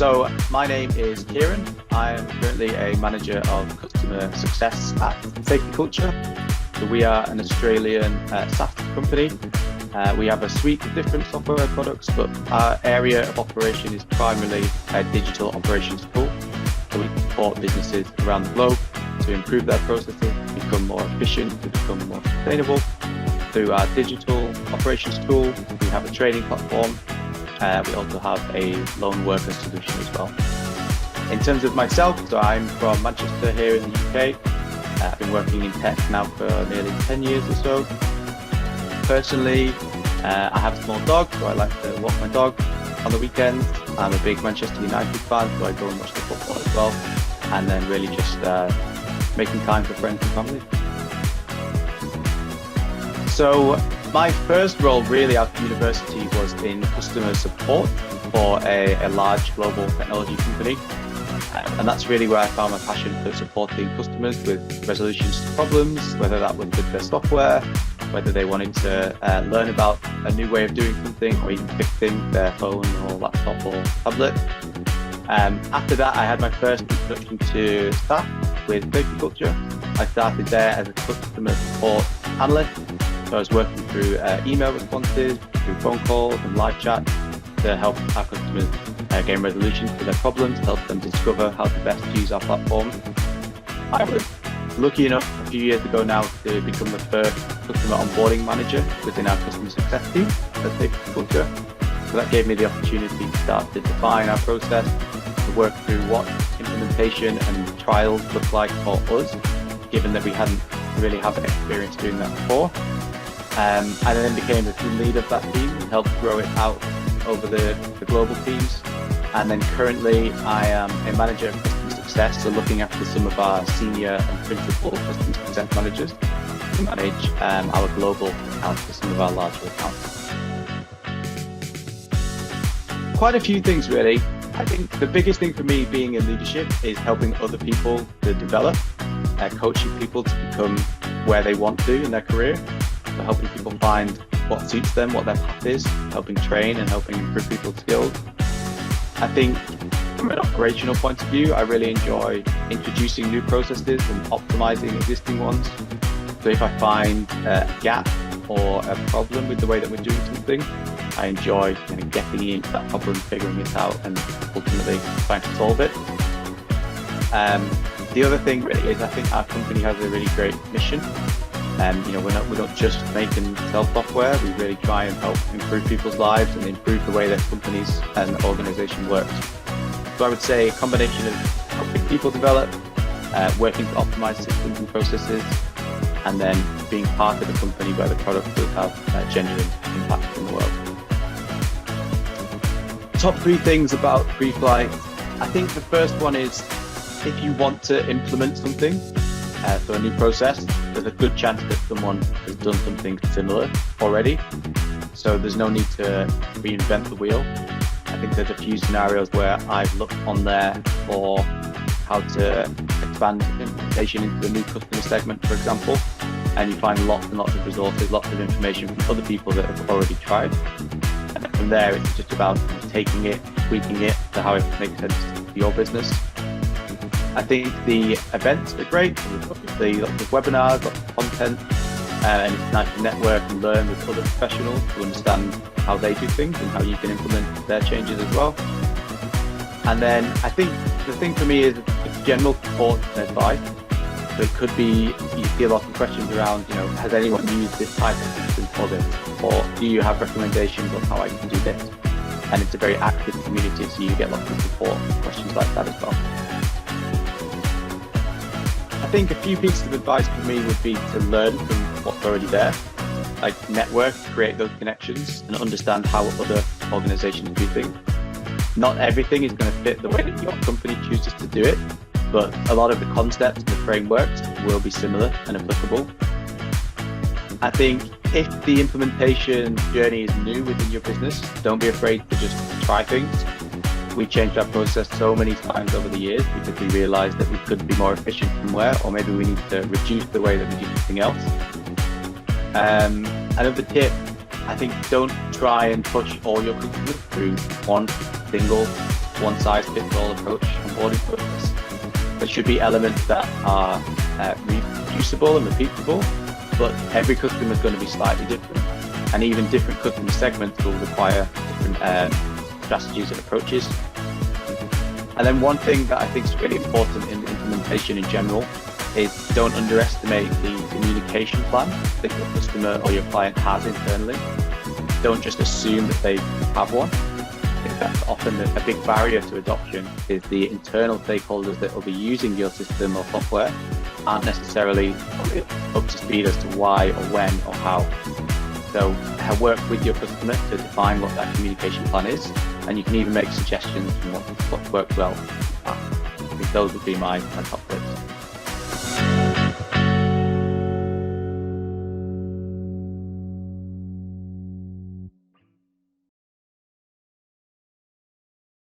So my name is Kieran. I am currently a manager of customer success at Safety Culture. So we are an Australian SaaS company. We have a suite of different software products, but our area of operation is primarily a digital operations tool. So we support businesses around the globe to improve their processes, become more efficient, to become more sustainable. Through our digital operations tool, we have a training platform. We also have a lone worker solution as well. In terms of myself, so I'm from Manchester here in the UK. I've been working in tech now for nearly 10 years or so. Personally, I have a small dog, so I like to walk my dog on the weekends. I'm a big Manchester United fan, so I go and watch the football as well. And then really just making time for friends and family. So my first role really after university was in customer support for a large global technology company. And that's really where I found my passion for supporting customers with resolutions to problems, whether that was with their software, whether they wanted to learn about a new way of doing something, or even fixing their phone or laptop or tablet. After that, I had my first introduction to SaaS with Safety Culture. I started there as a customer support analyst. So I was working through email responses, through phone calls and live chat to help our customers gain resolutions to their problems, help them discover how to best use our platform. I was lucky enough a few years ago now to become the first customer onboarding manager within our customer success team at Safety Culture. So that gave me the opportunity to start to define our process, to work through what implementation and trials look like for us, given that we hadn't really had experience doing that before. I then became the team lead of that team and helped grow it out over the global teams. And then currently I am a manager of customer success, so looking after some of our senior and principal customer success managers to manage our global accounts for some of our larger accounts. Quite a few things really. I think the biggest thing for me being in leadership is helping other people to develop, coaching people to become where they want to in their career. So helping people find what suits them, what their path is, helping train and helping improve people's skills. I think from an operational point of view, I really enjoy introducing new processes and optimizing existing ones. So if I find a gap or a problem with the way that we're doing something, I enjoy getting into that problem, figuring it out and ultimately trying to solve it. The other thing really is I think our company has a really great mission. We're not just making software. We really try and help improve people's lives and improve the way that companies and organization works. So I would say a combination of helping people develop, working to optimize systems and processes, and then being part of a company where the product does have a genuine impact in the world. Top 3 things about pre-flight. I think the first one is if you want to implement something, so a new process, there's a good chance that someone has done something similar already. So there's no need to reinvent the wheel. I think there's a few scenarios where I've looked on there for how to expand implementation into a new customer segment, for example, and you find lots and lots of resources, lots of information from other people that have already tried. And then from there, it's just about taking it, tweaking it to how it makes sense for your business. I think the events are great. Obviously, lots of webinars, lots of content, and it's nice to network and learn with other professionals to understand how they do things and how you can implement their changes as well. And then I think the thing for me is it's general support and advice. So it could be, you see a lot of questions around, has anyone used this type of system for this? Or do you have recommendations on how I can do this? And it's a very active community, so you get lots of support, questions like that as well. I think a few pieces of advice for me would be to learn from what's already there, like network, create those connections and understand how other organizations do things. Not everything is going to fit the way that your company chooses to do it, but a lot of the concepts and the frameworks will be similar and applicable. I think if the implementation journey is new within your business, don't be afraid to just try things. We changed our process so many times over the years because we realized that we could be more efficient somewhere, or maybe we need to reduce the way that we do something else. Another tip, I think don't try and push all your customers through one single one-size-fits-all approach onboarding process. There should be elements that are reproducible and repeatable, but every customer is going to be slightly different, and even different customer segments will require different strategies and approaches. And then one thing that I think is really important in implementation in general is don't underestimate the communication plan that your customer or your client has internally. Don't just assume that they have one. I think that's often a big barrier to adoption, is the internal stakeholders that will be using your system or software aren't necessarily up to speed as to why or when or how. So work with your customer to define what that communication plan is, and you can even make suggestions on what works well. I think those would be my top tips.